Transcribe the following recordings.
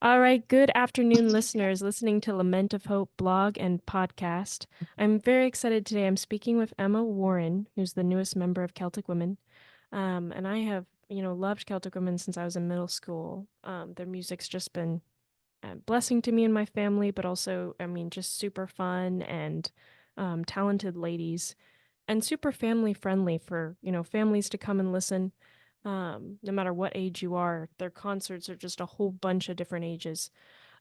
All right, good afternoon, listeners, listening to Lament of Hope blog and podcast. I'm very excited today. I'm speaking with Emma Warren, who's the newest member of Celtic Woman. And I have, loved Celtic Women since I was in middle school. Their music's just been a blessing to me and my family, but also, just super fun and talented ladies and super family friendly for, families to come and listen. No matter what age you are, their concerts are just a whole bunch of different ages.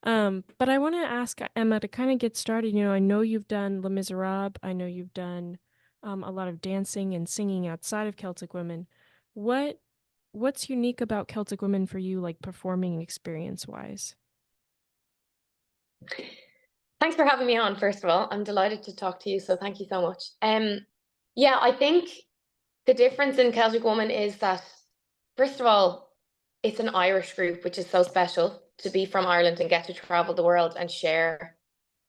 But I want to ask Emma to kind of get started. I know you've done Les Miserables. I know you've done a lot of dancing and singing outside of Celtic Women. What what's unique about Celtic Women for you, like performing experience wise? Thanks for having me on, first of all. I'm delighted to talk to you, so thank you so much. Yeah, I think the difference in Celtic Woman is that, first of all, it's an Irish group, which is so special to be from Ireland and get to travel the world and share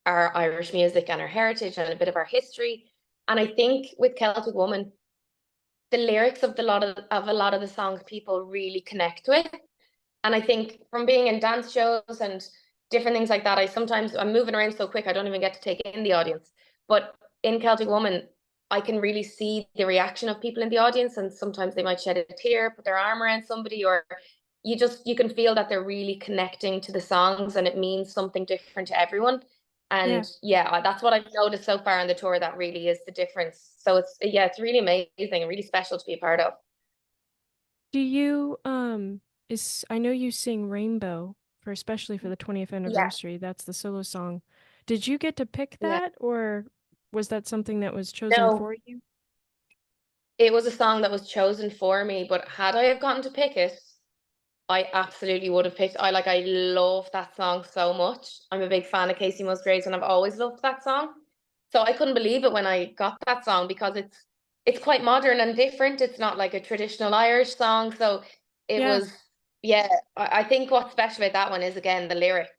our Irish music and our heritage and a bit of our history. And I think with Celtic Woman, the lyrics of a lot of the songs people really connect with. And I think from being in dance shows and different things like that, I'm moving around so quick I don't even get to take in the audience. But in Celtic Woman, I can really see the reaction of people in the audience, and sometimes they might shed a tear, put their arm around somebody, or you can feel that they're really connecting to the songs and it means something different to everyone. Yeah. And yeah, that's what I've noticed so far on the tour. That really is the difference. So it's really amazing and really special to be a part of. Do you is I know you sing Rainbow for especially for the 20th Yeah, anniversary. That's the solo song. Did you get to pick yeah. that, or was that something that was chosen No, for you? it was a song that was chosen for me, but had I have gotten to pick it, I absolutely would have picked. I love that song so much. I'm a big fan of Casey Musgraves, and I've always loved that song. So I couldn't believe it when I got that song because it's quite modern and different. It's not like a traditional Irish song. So it Yeah. was, yeah. I think what's special about that one is again the lyrics.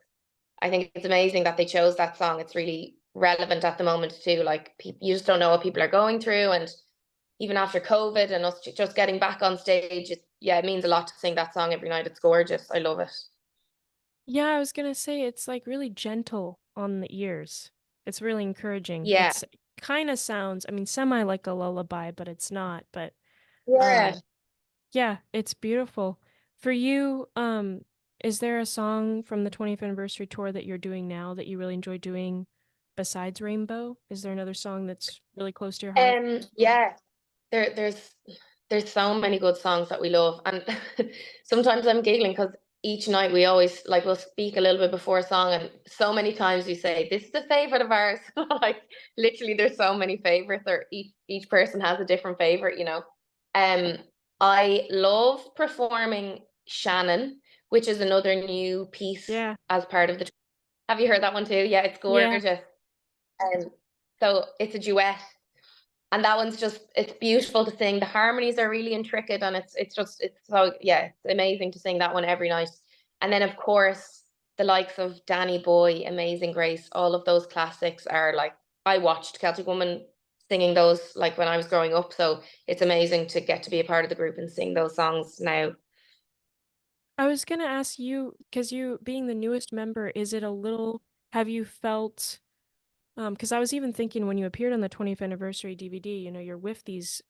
I think it's amazing that they chose that song. It's really relevant at the moment too. Like you just don't know what people are going through, and even after COVID and us just getting back on stage, it means a lot to sing that song every night. It's gorgeous. I love it. Yeah, I was gonna say it's like really gentle on the ears. It's really encouraging. Yeah, It's kind of sounds, semi like a lullaby, but it's not. But yeah. um yeah, it's beautiful. For you, is there a song from the 20th anniversary tour that you're doing now that you really enjoy doing besides Rainbow? Is there another song that's really close to your heart? Yeah. There's so many good songs that we love, and sometimes I'm giggling because each night we always like we'll speak a little bit before a song, and so many times we say this is a favorite of ours. Like literally, there's so many favorites, or each person has a different favorite. Um, I love performing Shannon, which is another new piece Yeah. as part of the. Have you heard that one too? Yeah, it's Yeah. gorgeous. Um, so it's a duet, and that one's just it's beautiful to sing. The harmonies are really intricate, and it's so yeah, it's amazing to sing that one every night. And then of course the likes of Danny Boy, Amazing Grace, all of those classics are like I watched Celtic Woman singing those like when I was growing up. So it's amazing to get to be a part of the group and sing those songs now. I was gonna ask you, because you being the newest member, is it a little, have you felt, because I was even thinking when you appeared on the 20th anniversary DVD, you're with these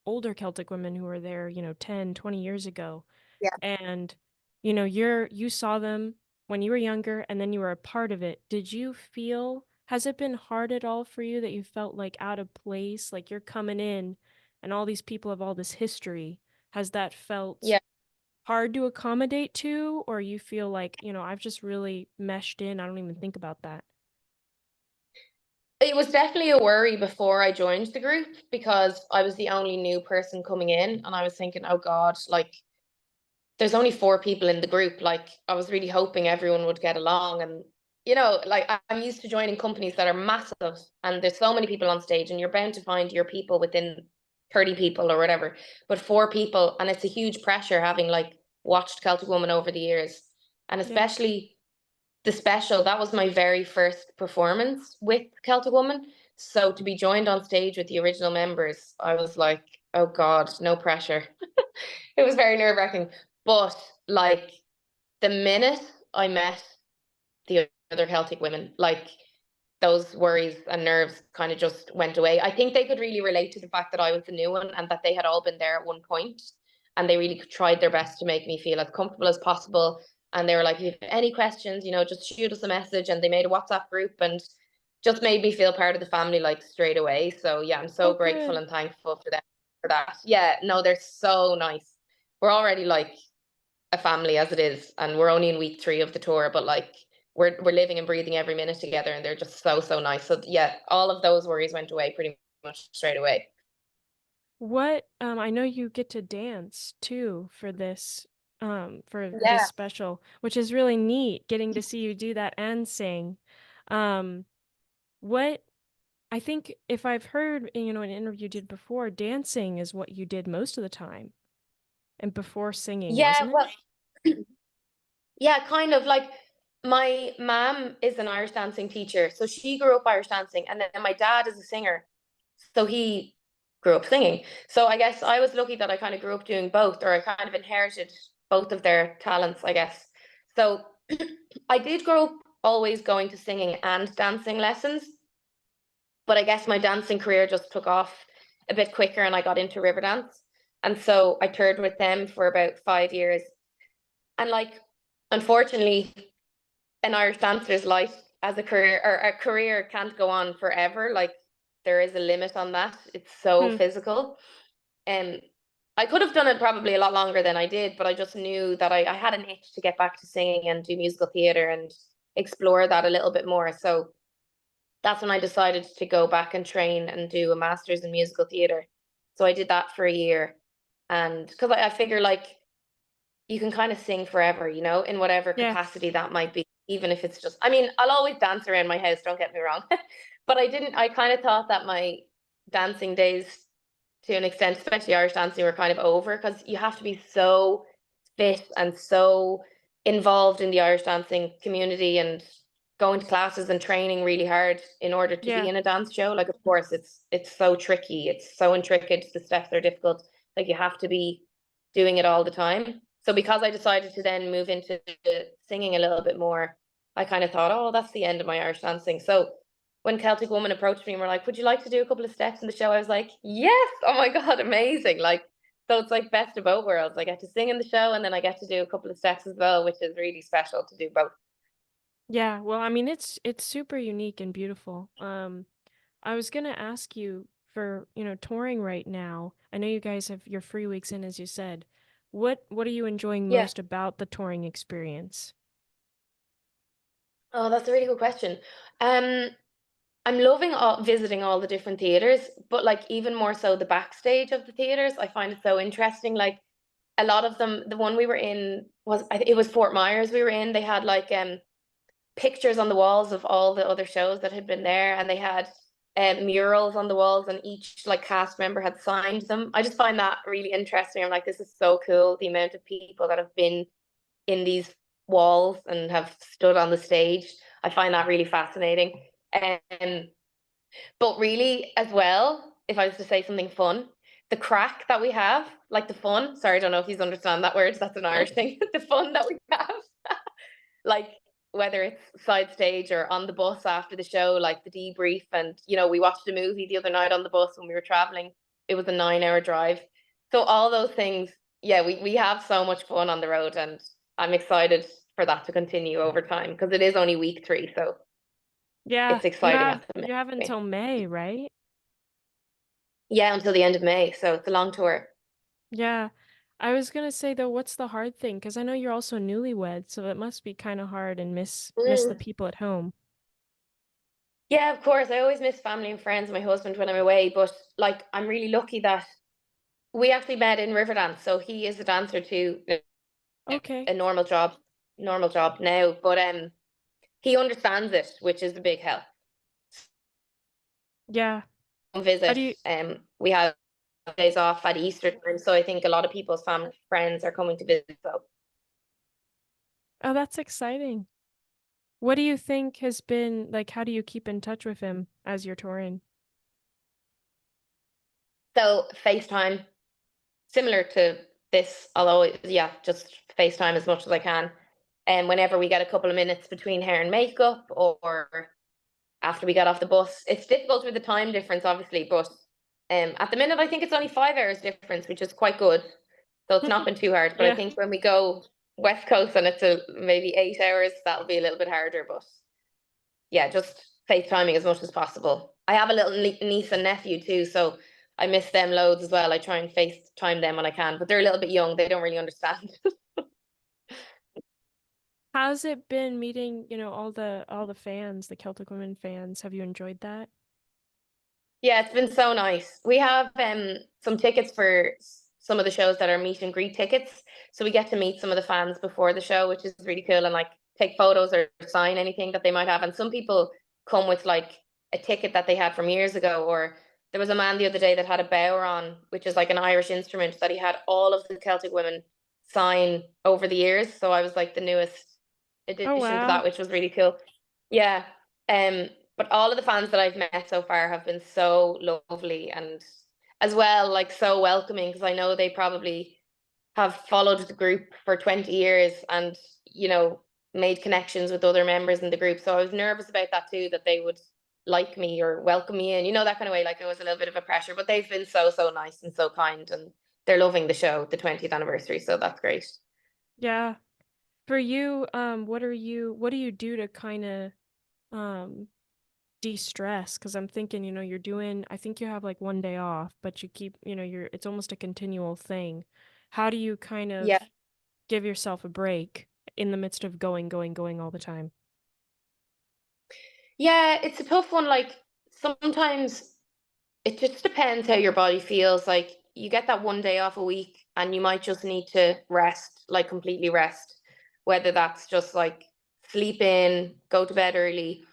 older Celtic women who were there, 10, 20 years ago. Yeah. And, you saw them when you were younger and then you were a part of it. Did you feel, has it been hard at all for you that you felt like out of place, like you're coming in and all these people have all this history? Has that felt Yeah. hard to accommodate to, or you feel like, I've just really meshed in, I don't even think about that? It was definitely a worry before I joined the group because I was the only new person coming in, and I was thinking, oh God, like there's only four people in the group. Like I was really hoping everyone would get along. And like I'm used to joining companies that are massive and there's so many people on stage and you're bound to find your people within 30 people or whatever. But four people, and it's a huge pressure having like watched Celtic Woman over the years. And Yeah. especially the special, that was my very first performance with Celtic Woman. So to be joined on stage with the original members, I was like, oh God, no pressure. It was very nerve wracking. But like the minute I met the other Celtic women, like those worries and nerves kind of just went away. I think they could really relate to the fact that I was the new one and that they had all been there at one point, and they really tried their best to make me feel as comfortable as possible. And they were like, if you have any questions, just shoot us a message. And they made a WhatsApp group and just made me feel part of the family like straight away. So yeah, I'm so Oh, grateful good. and thankful for them for that. Yeah, no, they're so nice. We're already like a family as it is, and we're only in week 3 of the tour, but like we're living and breathing every minute together, and they're just so so nice. So yeah, all of those worries went away pretty much straight away. What I know you get to dance too for this Yeah. special, which is really neat getting to see you do that and sing. Um what I think if I've heard, an interview you did before, dancing is what you did most of the time and before singing, Yeah, wasn't it? well, yeah, kind of like my mom is an Irish dancing teacher, so she grew up Irish dancing, and then my dad is a singer, so he grew up singing. So I guess I was lucky that I kind of grew up doing both, or I kind of inherited both of their talents, I guess. So I did grow up always going to singing and dancing lessons, but I guess my dancing career just took off a bit quicker, and I got into river dance, and so I toured with them for about 5 years, and like unfortunately an Irish dancer's life as a career, or a career can't go on forever. Like there is a limit on that. It's so Hmm. physical. And I could have done it probably a lot longer than I did, but I just knew that I had an itch to get back to singing and do musical theatre and explore that a little bit more. So that's when I decided to go back and train and do a master's in musical theatre. So I did that for a year. And because I figure like you can kind of sing forever, in whatever Yeah. capacity that might be, even if it's just, I mean, I'll always dance around my house, don't get me wrong. But I kind of thought that my dancing days, to an extent, especially Irish dancing, were kind of over because you have to be so fit and so involved in the Irish dancing community and going to classes and training really hard in order to be Yeah. in a dance show. Like, of course, it's so tricky. It's so intricate. The steps are difficult. Like, you have to be doing it all the time. So because I decided to then move into singing a little bit more, I kind of thought, oh, that's the end of my Irish dancing. So when Celtic Woman approached me and were like, would you like to do a couple of steps in the show? I was like, yes, oh my God, amazing. Like, so it's like best of both worlds. I get to sing in the show and then I get to do a couple of steps as well, which is really special to do both. Yeah. Well, I mean, it's super unique and beautiful. I was gonna ask you for, touring right now. I know you guys have your free weeks in, as you said. What are you enjoying Yeah. most about the touring experience? Oh, that's a really good question. Um, I'm loving visiting all the different theaters, but like even more so the backstage of the theaters. I find it so interesting. Like a lot of them, the one we were in it was Fort Myers we were in. They had like pictures on the walls of all the other shows that had been there, and they had murals on the walls, and each like cast member had signed them. I just find that really interesting. I'm like, this is so cool. The amount of people that have been in these walls and have stood on the stage. I find that really fascinating. Um, but really, as well, if I was to say something fun, the crack that we have, like the fun. Sorry, I don't know if you understand that word. That's an Irish thing. The fun that we have, like whether it's side stage or on the bus after the show, like the debrief. And we watched a movie the other night on the bus when we were traveling. It was a 9-hour drive. So all those things, yeah, we have so much fun on the road, and I'm excited for that to continue over time because it is only week 3, so Yeah, it's exciting at the you have minute. until May, right? Yeah, until the end of May, so it's a long tour. Yeah. I was gonna say though, what's the hard thing? Because I know you're also newlywed, so it must be kind of hard and miss the Mm. people at home. Yeah, of course. I always miss family and friends, and my husband when I'm away. But like, I'm really lucky that we actually met in Riverdance. So he is a dancer too, Okay. a normal job now. But he understands it, which is a big help. Yeah. How Visit. do you We have days off at Easter time, so I think a lot of people's family friends are coming to visit. Oh, that's exciting. What do you think has been like, how do you keep in touch with him as you're touring? So FaceTime, similar to this, I'll always, yeah, just FaceTime as much as I can. And whenever we get a couple of minutes between hair and makeup, or after we get off the bus, it's difficult with the time difference, obviously, but at the minute, I think it's only 5 hours difference, which is quite good. So it's not been too hard. But I Yeah. think when we go West Coast and it's maybe 8 hours, that'll be a little bit harder. But yeah, just FaceTiming as much as possible. I have a little niece and nephew too, so I miss them loads as well. I try and FaceTime them when I can, but they're a little bit young. They don't really understand. How's it been meeting, all the fans, the Celtic Women fans? Have you enjoyed that? Yeah, it's been so nice. We have some tickets for some of the shows that are meet and greet tickets. So we get to meet some of the fans before the show, which is really cool, and like take photos or sign anything that they might have. And some people come with like a ticket that they had from years ago. Or there was a man the other day that had a bodhrán, which is like an Irish instrument that he had all of the Celtic Women sign over the years. So I was like the newest Oh, addition to that, wow. which was really cool. Yeah. Um, but all of the fans that I've met so far have been so lovely, and as well, like so welcoming, because I know they probably have followed the group for 20 years and, made connections with other members in the group. So I was nervous about that too, that they would like me or welcome me in, that kind of way. Like it was a little bit of a pressure, but they've been so, so nice and so kind, and they're loving the show, the 20th anniversary. So that's great. Yeah. For you, what do you do to kind of um de-stress? Because I'm thinking, I think you have like one day off, but you keep, it's almost a continual thing. How do you kind Yeah. of give yourself a break in the midst of going, going, going all the time? Yeah, it's a tough one. Like sometimes it just depends how your body feels. Like you get that one day off a week and you might just need to rest, like completely rest. Whether that's just like sleep in, go to bed early.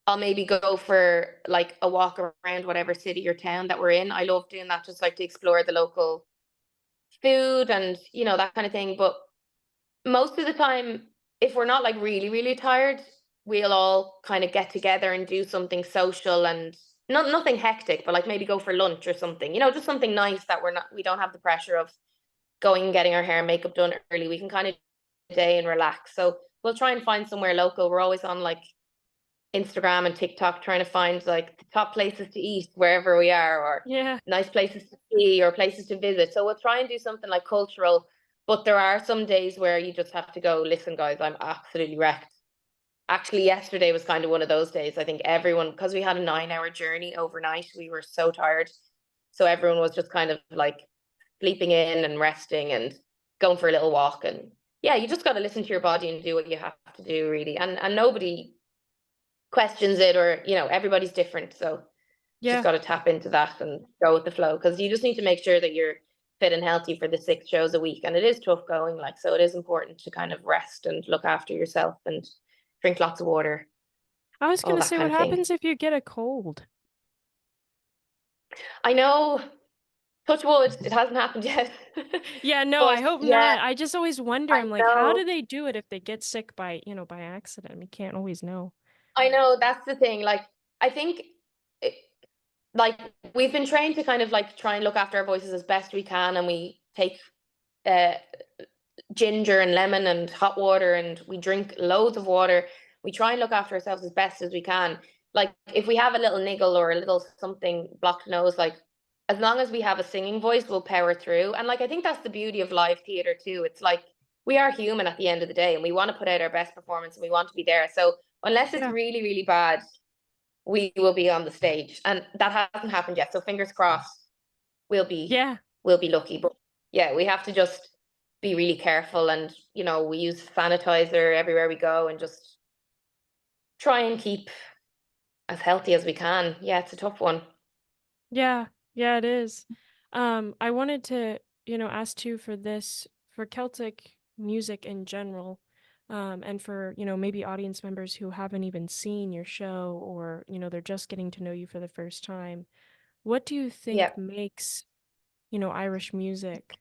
I'll maybe go for like a walk around whatever city or town that we're in. I love doing that, just like to explore the local food and that kind of thing. But most of the time, if we're not like really, really tired, we'll all kind of get together and do something social, and nothing hectic, but like maybe go for lunch or something, just something nice that we don't have the pressure of going and getting our hair and makeup done early. We can kind of day and relax. So we'll try and find somewhere local. We're always on like Instagram and TikTok trying to find like the top places to eat wherever we are, or Yeah. nice places to see or places to visit. So we'll try and do something like cultural, but there are some days where you just have to go, listen, guys, I'm absolutely wrecked. Actually, yesterday was kind of one of those days. I think everyone, because we had a 9 hour journey overnight, we were so tired. So everyone was just kind of like sleeping in and resting and going for a little walk. And yeah, you just got to listen to your body and do what you have to do, really. And nobody questions it, or everybody's different, so just Yeah. got to tap into that and go with the flow, because you just need to make sure that you're fit and healthy for the 6 shows a week, and it is tough going, like, so it is important to kind of rest and look after yourself and drink lots of water, I was all gonna that say, kind what of thing. happens if you get a cold? I know, touch wood, it hasn't happened yet. Yeah, no, But I hope yeah, not. I just always wonder, I I'm like, how know, do they do it if they get sick by accident? We can't always know. I know, that's the thing. Like, I think it, like we've been trained to kind of like try and look after our voices as best we can, and we take uh ginger and lemon and hot water, and we drink loads of water. We try and look after ourselves as best as we can. Like if we have a little niggle or a little something blocked nose, like as long as we have a singing voice, we'll power through. And like I think that's the beauty of live theater too. It's like we are human at the end of the day, and we want to put out our best performance and we want to be there. So unless it's Yeah. really, really bad, we will be on the stage. And that hasn't happened yet. So fingers crossed we'll be Yeah. we'll be lucky. But yeah, we have to just be really careful, and we use sanitizer everywhere we go, and just try and keep as healthy as we can. Yeah, it's a tough one. Yeah. Yeah, it is. I wanted to, ask too for Celtic music in general, and for, maybe audience members who haven't even seen your show, or, they're just getting to know you for the first time. What do you Yeah. think makes, Irish music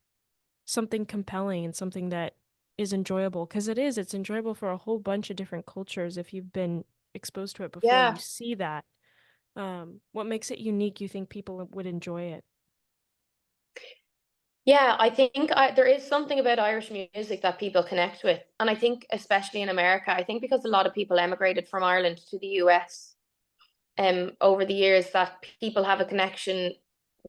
something compelling and something that is enjoyable? Because it's enjoyable for a whole bunch of different cultures. If you've been exposed to it before, you Yeah. see that. What makes it unique? You think people would enjoy it? Yeah, I think there is something about Irish music that people connect with. And I think, especially in America, I think because a lot of people emigrated from Ireland to the US over the years, that people have a connection,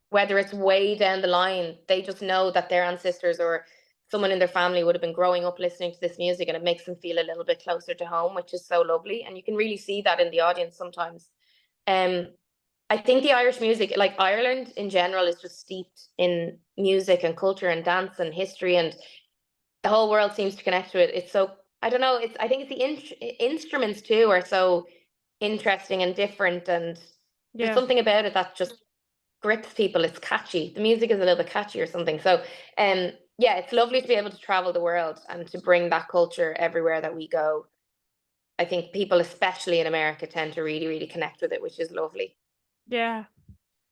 whether it's way down the line, they just know that their ancestors or someone in their family would have been growing up listening to this music, and it makes them feel a little bit closer to home, which is so lovely. And you can really see that in the audience sometimes. Um, I think the Irish music, like Ireland in general, is just steeped in music and culture and dance and history, and the whole world seems to connect to it. It's so, I don't know. I think it's the instruments too are so interesting and different, and there's Yeah. something about it that just grips people. It's catchy. The music is a little bit catchy or something. So, yeah, it's lovely to be able to travel the world and to bring that culture everywhere that we go. I think people, especially in America, tend to really, really connect with it, which is lovely. Yeah.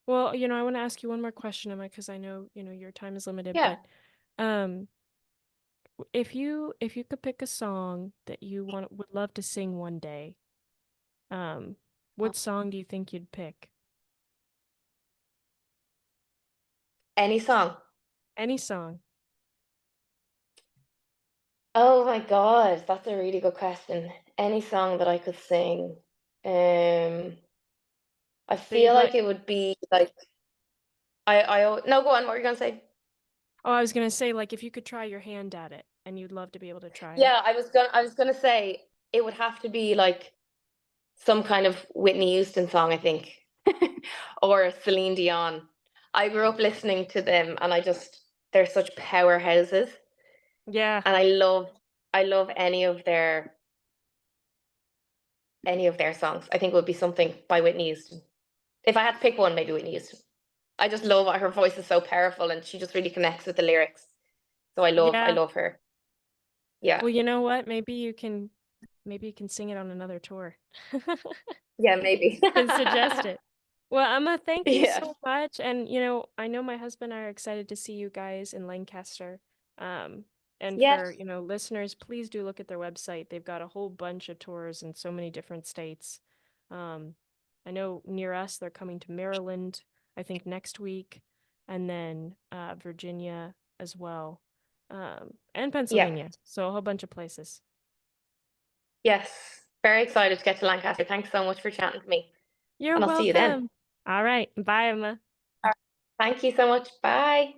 Well, I want to ask you one more question, Emma, because I know, your time is limited, Yeah. but um if you could pick a song that you would love to sing one day, um what song do you think you'd pick? Any song. Any song. Oh my God, that's a really good question. Any song that I could sing. Um, I That feel you'd like like it would be like no, go on. What were you gonna say? Oh, I was gonna say, like, if you could try your hand at it and you'd love to be able to try it. Yeah, I was gonna say it would have to be like some kind of Whitney Houston song, I think, or Celine Dion. I grew up listening to them, and they're such powerhouses, Yeah. and I love any of their songs. I think it would be something by Whitney Houston. If I had to pick one, maybe Whitney Houston. I just love her voice is so powerful, and she just really connects with the lyrics. So I love I Yeah. love her. Yeah. Well, you know what? Maybe you can sing it on another tour. Yeah, maybe. Can suggest it. Well, Emma, thank you Yeah. so much. And I know my husband and I are excited to see you guys in Lancaster. Um, and Yes. for, listeners, please do look at their website. They've got a whole bunch of tours in so many different states. Um, I know near us they're coming to Maryland, I think next week, and then Virginia as well. And Yeah. Pennsylvania. So a whole bunch of places. Yes. Very excited to get to Lancaster. Thanks so much for chatting to me. You're And I'll see you then. welcome. All right. Bye, Emma. All right. Thank you so much. Bye.